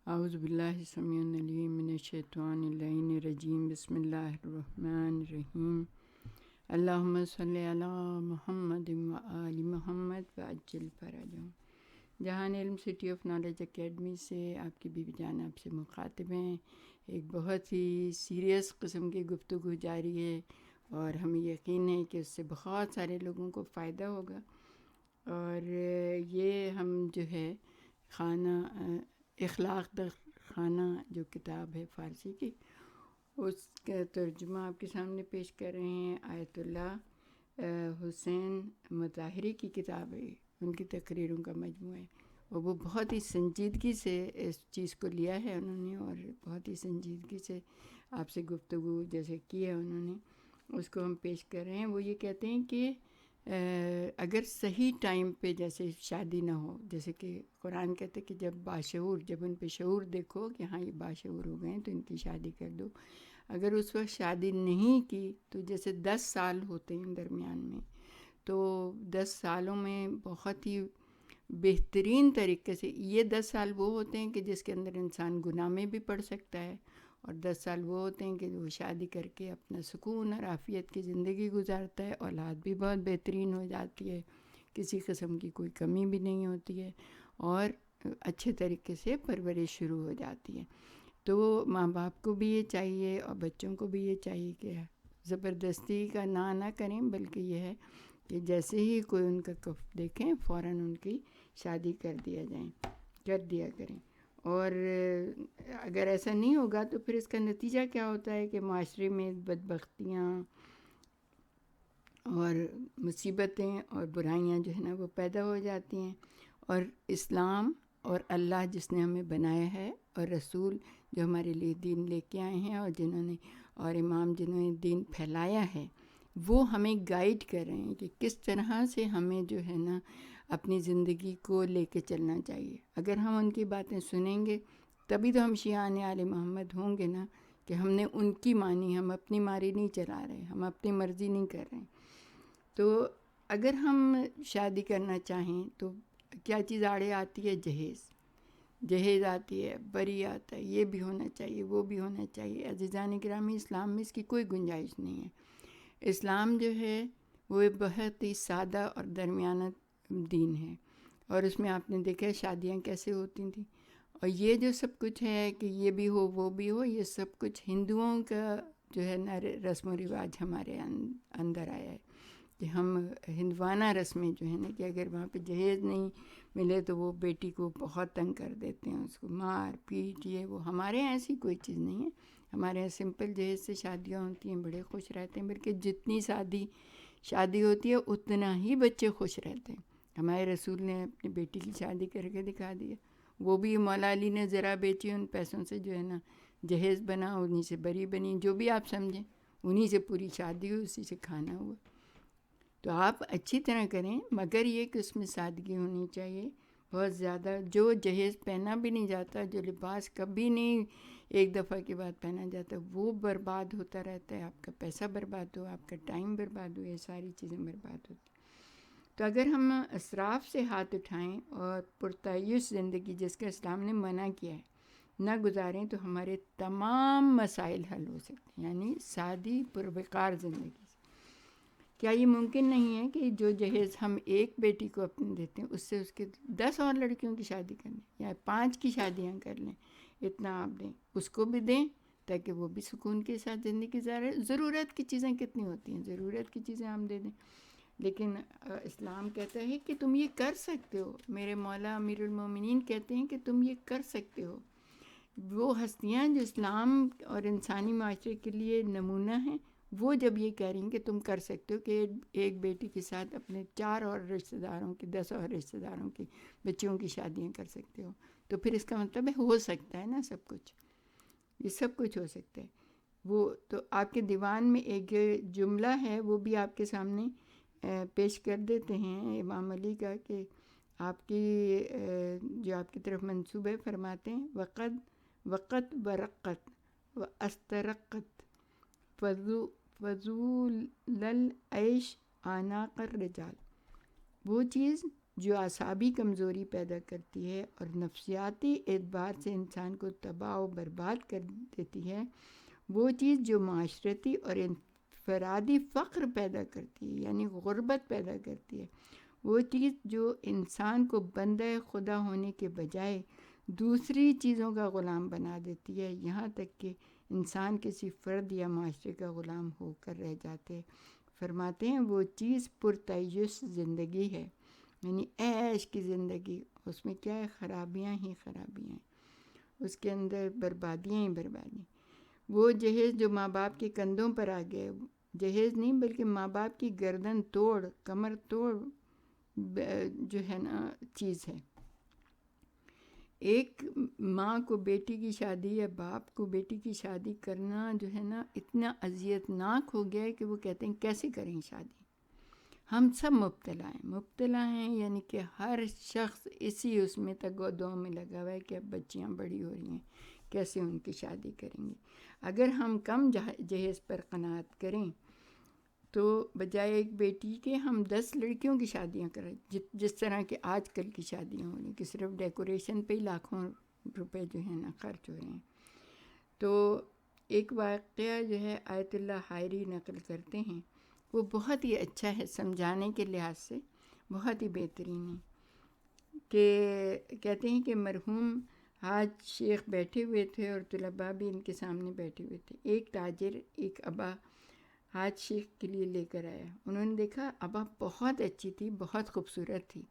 اعوذ باللہ السمیع العلیم من الشیطان اللعین الرجیم بسم اللہ الرحمن الرحیم اللہم صلی علی محمد و آل محمد وعجل فرجہم۔ جہان علم سٹی آف نالج اکیڈمی سے آپ کی بیوی جان آپ سے مخاطب ہیں۔ ایک بہت ہی سیریس قسم کی گفتگو جاری ہے اور ہمیں یقین ہے کہ اس سے بہت سارے لوگوں کو فائدہ ہوگا۔ اور یہ ہم جو ہے خانہ اخلاق در خانہ جو کتاب ہے فارسی کی، اس کا ترجمہ آپ کے سامنے پیش کر رہے ہیں۔ آیت اللہ حسین مظاہری کی کتاب ہے، ان کی تقریروں کا مجموعہ ہے، اور وہ بہت ہی سنجیدگی سے اس چیز کو لیا ہے انہوں نے، اور بہت ہی سنجیدگی سے آپ سے گفتگو جیسے کی ہے انہوں نے، اس کو ہم پیش کر رہے ہیں۔ وہ یہ کہتے ہیں کہ اگر صحیح ٹائم پہ جیسے شادی نہ ہو، جیسے کہ قرآن کہتے کہ جب ان پہ شعور دیکھو کہ ہاں یہ باشعور ہو گئے ہیں تو ان کی شادی کر دو۔ اگر اس وقت شادی نہیں کی تو جیسے 10 سال ہوتے ہیں درمیان میں، تو 10 سالوں میں بہت ہی بہترین طریقے سے یہ 10 سال وہ ہوتے ہیں کہ جس کے اندر انسان گناہ میں بھی پڑ سکتا ہے، اور 10 سال وہ ہوتے ہیں کہ وہ شادی کر کے اپنا سکون اور عافیت کی زندگی گزارتا ہے، اولاد بھی بہت بہترین ہو جاتی ہے، کسی قسم کی کوئی کمی بھی نہیں ہوتی ہے، اور اچھے طریقے سے پرورش شروع ہو جاتی ہے۔ تو ماں باپ کو بھی یہ چاہیے اور بچوں کو بھی یہ چاہیے کہ زبردستی کا نہ کریں، بلکہ یہ ہے کہ جیسے ہی کوئی ان کا کف دیکھیں فوراً ان کی شادی کر دیا کریں۔ اور اگر ایسا نہیں ہوگا تو پھر اس کا نتیجہ کیا ہوتا ہے کہ معاشرے میں بدبختیاں اور مصیبتیں اور برائیاں جو ہے نا وہ پیدا ہو جاتی ہیں، اور اسلام اور اللہ جس نے ہمیں بنایا ہے، اور رسول جو ہمارے لیے دین لے کے آئے ہیں، اور امام جنہوں نے دین پھیلایا ہے، وہ ہمیں گائیڈ کر رہے ہیں کہ کس طرح سے ہمیں جو ہے نا اپنی زندگی کو لے کے چلنا چاہیے۔ اگر ہم ان کی باتیں سنیں گے تبھی تو ہم شیعان آل محمد ہوں گے نا، کہ ہم نے ان کی مانی، ہم اپنی ماری نہیں چلا رہے، ہم اپنی مرضی نہیں کر رہے۔ تو اگر ہم شادی کرنا چاہیں تو کیا چیز آڑے آتی ہے؟ جہیز آتی ہے، بری آتا ہے، یہ بھی ہونا چاہیے، وہ بھی ہونا چاہیے۔ عزیزان گرامی، اسلام میں اس کی کوئی گنجائش نہیں ہے۔ اسلام جو ہے وہ بہت ہی سادہ اور درمیانہ دین ہے، اور اس میں آپ نے دیکھا ہے شادیاں کیسے ہوتی تھیں، اور یہ جو سب کچھ ہے کہ یہ بھی ہو وہ بھی ہو، یہ سب کچھ ہندوؤں کا جو ہے نا رسم و رواج ہمارے اندر آیا ہے، کہ ہم ہندوانہ رسمیں جو ہے نا کہ اگر وہاں پہ جہیز نہیں ملے تو وہ بیٹی کو بہت تنگ کر دیتے ہیں، اس کو مار پیٹ یہ وہ۔ ہمارے یہاں ایسی کوئی چیز نہیں ہے، ہمارے یہاں سمپل جہیز سے شادیاں ہوتی ہیں، بڑے خوش رہتے ہیں، بلکہ جتنی شادی ہوتی ہے اتنا ہی بچے خوش رہتے ہیں۔ ہمارے رسول نے اپنی بیٹی کی شادی کر کے دکھا دیا، وہ بھی مولا علی نے ذرا بیچی، ان پیسوں سے جو ہے نا جہیز بنا، انہی سے بری بنی، جو بھی آپ سمجھیں، انہی سے پوری شادی ہوئی، اسی سے کھانا ہوا۔ تو آپ اچھی طرح کریں، مگر یہ کہ اس میں سادگی ہونی چاہیے بہت زیادہ۔ جو جہیز پہنا بھی نہیں جاتا، جو لباس کبھی نہیں ایک دفعہ کے بعد پہنا جاتا، وہ برباد ہوتا رہتا ہے، آپ کا پیسہ برباد ہو، آپ کا ٹائم برباد ہو، یہ ساری چیزیں برباد ہوتی۔ تو اگر ہم اسراف سے ہاتھ اٹھائیں اور پرتعیش زندگی جس کا اسلام نے منع کیا ہے نہ گزاریں، تو ہمارے تمام مسائل حل ہو سکتے ہیں، یعنی سادی پروقار زندگی سے۔ کیا یہ ممکن نہیں ہے کہ جو جہیز ہم ایک بیٹی کو اپنے دیتے ہیں، اس سے اس کے 10 اور لڑکیوں کی شادی کر لیں، یا 5 کی شادیاں کر لیں، اتنا آپ دیں، اس کو بھی دیں تاکہ وہ بھی سکون کے ساتھ زندگی گزارے۔ ضرورت کی چیزیں کتنی ہوتی ہیں، ضرورت کی چیزیں ہم دے دیں، لیکن اسلام کہتا ہے کہ تم یہ کر سکتے ہو۔ میرے مولا امیر المومنین کہتے ہیں کہ تم یہ کر سکتے ہو۔ وہ ہستیاں جو اسلام اور انسانی معاشرے کے لیے نمونہ ہیں، وہ جب یہ کہہ رہی ہیں کہ تم کر سکتے ہو کہ ایک بیٹی کے ساتھ اپنے 4 اور رشتہ داروں کی، 10 اور رشتہ داروں کی بچیوں کی شادیاں کر سکتے ہو، تو پھر اس کا مطلب ہے ہو سکتا ہے نا سب کچھ، یہ سب کچھ ہو سکتا ہے۔ وہ تو آپ کے دیوان میں ایک جملہ ہے، وہ بھی آپ کے سامنے پیش کر دیتے ہیں امام علی کا، کہ آپ کی جو آپ کی طرف منسوب ہے، فرماتے ہیں وقت برقت و استرقت فضول العیش آناق الرجال۔ وہ چیز جو اعصابی کمزوری پیدا کرتی ہے اور نفسیاتی اعتبار سے انسان کو تباہ و برباد کر دیتی ہے، وہ چیز جو معاشرتی اور انفرادی فقر پیدا کرتی ہے، یعنی غربت پیدا کرتی ہے، وہ چیز جو انسان کو بندہ خدا ہونے کے بجائے دوسری چیزوں کا غلام بنا دیتی ہے، یہاں تک کہ انسان کسی فرد یا معاشرے کا غلام ہو کر رہ جاتے۔ فرماتے ہیں وہ چیز پرتعیش زندگی ہے، یعنی عیش کی زندگی، اس میں کیا ہے؟ خرابیاں ہی خرابیاں ہیں، اس کے اندر بربادیاں ہی بربادیاں۔ وہ جہیز جو ماں باپ کے کندھوں پر آ گئے، جہیز نہیں بلکہ ماں باپ کی گردن توڑ، کمر توڑ جو ہے نا چیز ہے۔ ایک ماں کو بیٹی کی شادی یا باپ کو بیٹی کی شادی کرنا جو ہے نا اتنا اذیت ناک ہو گیا ہے کہ وہ کہتے ہیں کیسے کریں شادی۔ ہم سب مبتلا ہیں، یعنی کہ ہر شخص اسی اس میں تگودوں میں لگا ہوا ہے کہ اب بچیاں بڑی ہو رہی ہیں، کیسے ان کی شادی کریں گے۔ اگر ہم کم جہیز پر قناعت کریں تو بجائے ایک بیٹی کے ہم 10 لڑکیوں کی شادیاں کریں، جس طرح کہ آج کل کی شادیاں ہو رہی ہیں کہ صرف ڈیکوریشن پہ ہی لاکھوں روپے جو ہیں نا خرچ ہو رہے ہیں۔ تو ایک واقعہ جو ہے آیت اللہ حائری نقل کرتے ہیں، وہ بہت ہی اچھا ہے، سمجھانے کے لحاظ سے بہت ہی بہترین ہے، کہ کہتے ہیں کہ مرحوم حاج شیخ بیٹھے ہوئے تھے اور طلباء بھی ان کے سامنے بیٹھے ہوئے تھے۔ ایک تاجر ایک ابا حاج شیخ کے لیے لے کر آیا۔ انہوں نے دیکھا ابا بہت اچھی تھی، بہت خوبصورت تھی،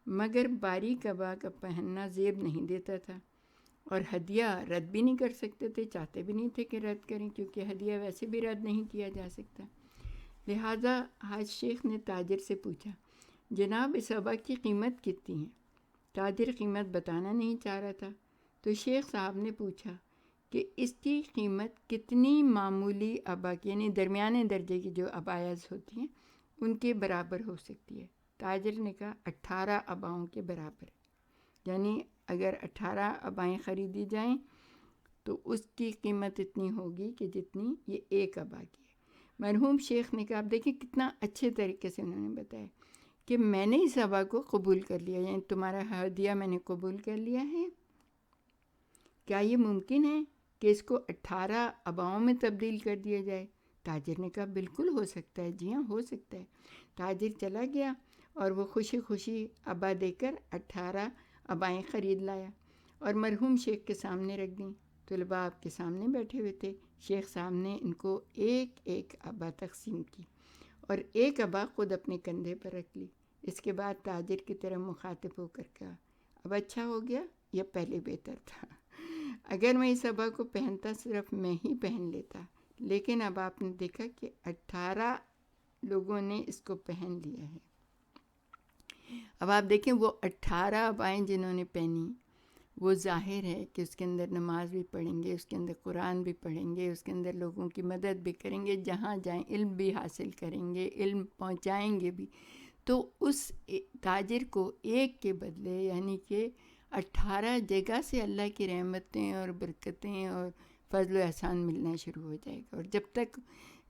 مگر باریک ابا کا پہننا زیب نہیں دیتا تھا، اور ہدیہ رد بھی نہیں کر سکتے تھے، چاہتے بھی نہیں تھے کہ رد کریں، کیونکہ ہدیہ ویسے بھی رد نہیں کیا جا سکتا۔ لہٰذا حاج شیخ نے تاجر سے پوچھا، جناب اس ابا کی قیمت کتنی ہے؟ تاجر قیمت بتانا نہیں چاہ رہا تھا، تو شیخ صاحب نے پوچھا کہ اس کی قیمت کتنی معمولی ابا کی، یعنی درمیانے درجے کی جو ابایاز ہوتی ہیں ان کے برابر ہو سکتی ہے؟ تاجر نے کہا 18 اباؤں کے برابر، یعنی اگر 18 ابائیں خریدی جائیں تو اس کی قیمت اتنی ہوگی کہ جتنی یہ ایک ابا کی ہے۔ مرحوم شیخ نے کہا، آپ دیکھیں کتنا اچھے طریقے سے انہوں نے بتایا کہ میں نے اس ابا کو قبول کر لیا، یعنی تمہارا ہدیہ میں نے قبول کر لیا ہے۔ کیا یہ ممکن ہے کہ اس کو 18 اباؤں میں تبدیل کر دیا جائے؟ تاجر نے کہا بالکل ہو سکتا ہے، جی ہاں ہو سکتا ہے۔ تاجر چلا گیا اور وہ خوشی خوشی ابا دے کر 18 ابائیں خرید لایا اور مرحوم شیخ کے سامنے رکھ دیں۔ طلباء آپ کے سامنے بیٹھے ہوئے تھے، شیخ صاحب نے ان کو ایک ایک ابا تقسیم کی اور ایک ابا خود اپنے کندھے پر رکھ لی۔ اس کے بعد تاجر کی طرف مخاطب ہو کر کہا، اب اچھا ہو گیا یا پہلے بہتر تھا؟ اگر میں اس ابا کو پہنتا صرف میں ہی پہن لیتا، لیکن اب آپ نے دیکھا کہ 18 لوگوں نے اس کو پہن لیا ہے۔ اب آپ دیکھیں وہ 18 ابائیں جنہوں نے پہنی، وہ ظاہر ہے کہ اس کے اندر نماز بھی پڑھیں گے، اس کے اندر قرآن بھی پڑھیں گے، اس کے اندر لوگوں کی مدد بھی کریں گے، جہاں جائیں علم بھی حاصل کریں گے، علم پہنچائیں گے بھی۔ تو اس تاجر کو ایک کے بدلے یعنی کہ 18 جگہ سے اللہ کی رحمتیں اور برکتیں اور فضل و احسان ملنا شروع ہو جائے گا۔ اور جب تک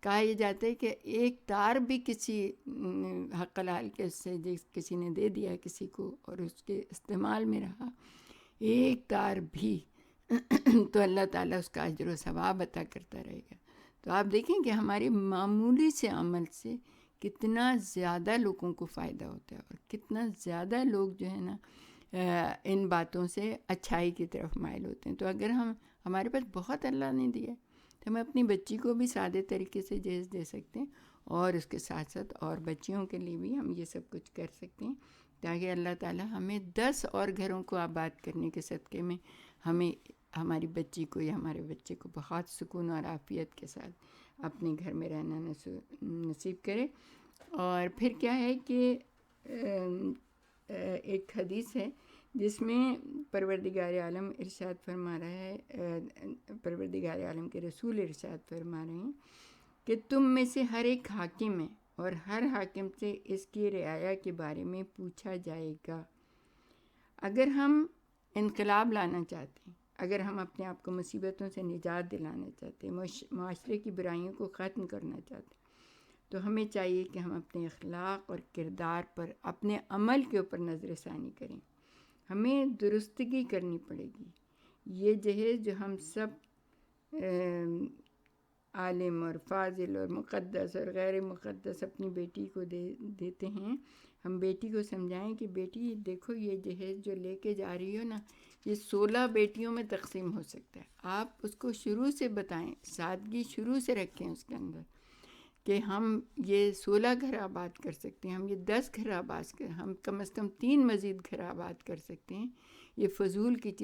کہا یہ جاتا ہے کہ ایک تار بھی کسی حق حلال کے سے کسی نے دے دیا کسی کو اور اس کے استعمال میں رہا ایک تار بھی تو اللہ تعالیٰ اس کا اجر و ثواب عطا کرتا رہے گا۔ تو آپ دیکھیں کہ ہمارے معمولی سے عمل سے کتنا زیادہ لوگوں کو فائدہ ہوتا ہے اور کتنا زیادہ لوگ جو ہے نا ان باتوں سے اچھائی کی طرف مائل ہوتے ہیں۔ تو اگر ہمارے پاس بہت اللہ نے دیا تو ہم اپنی بچی کو بھی سادے طریقے سے جہیز دے سکتے ہیں، اور اس کے ساتھ ساتھ اور بچیوں کے لیے بھی ہم یہ سب کچھ کر سکتے ہیں، تاکہ اللہ تعالیٰ ہمیں 10 اور گھروں کو آباد کرنے کے صدقے میں ہمیں ہماری بچی کو یا ہمارے بچے کو بہت سکون اور عافیت کے ساتھ اپنے گھر میں رہنا نصیب کرے۔ اور پھر کیا ہے کہ ایک حدیث ہے جس میں پروردگار عالم ارشاد فرما رہا ہے، پروردگار عالم کے رسول ارشاد فرما رہے ہیں کہ تم میں سے ہر ایک حاکم ہے اور ہر حاکم سے اس کی رعایا کے بارے میں پوچھا جائے گا۔ اگر ہم انقلاب لانا چاہتے ہیں، اگر ہم اپنے آپ کو مصیبتوں سے نجات دلانا چاہتے ہیں، معاشرے کی برائیوں کو ختم کرنا چاہتے ہیں، تو ہمیں چاہیے کہ ہم اپنے اخلاق اور کردار پر، اپنے عمل کے اوپر نظر ثانی کریں. ہمیں درستگی کرنی پڑے گی. یہ جہیز جو ہم سب عالم اور فاضل اور مقدس اور غیر مقدس اپنی بیٹی کو دیتے ہیں، ہم بیٹی کو سمجھائیں کہ بیٹی دیکھو یہ جہیز جو لے کے جا رہی ہو نا، یہ 16 بیٹیوں میں تقسیم ہو سکتا ہے. آپ اس کو شروع سے بتائیں، سادگی شروع سے رکھیں اس کے اندر کہ ہم یہ 16 گھر آباد کر سکتے ہیں، ہم یہ 10 گھر آباد ہم کم از کم 3 مزید گھر آباد کر سکتے ہیں. یہ فضول کی چیز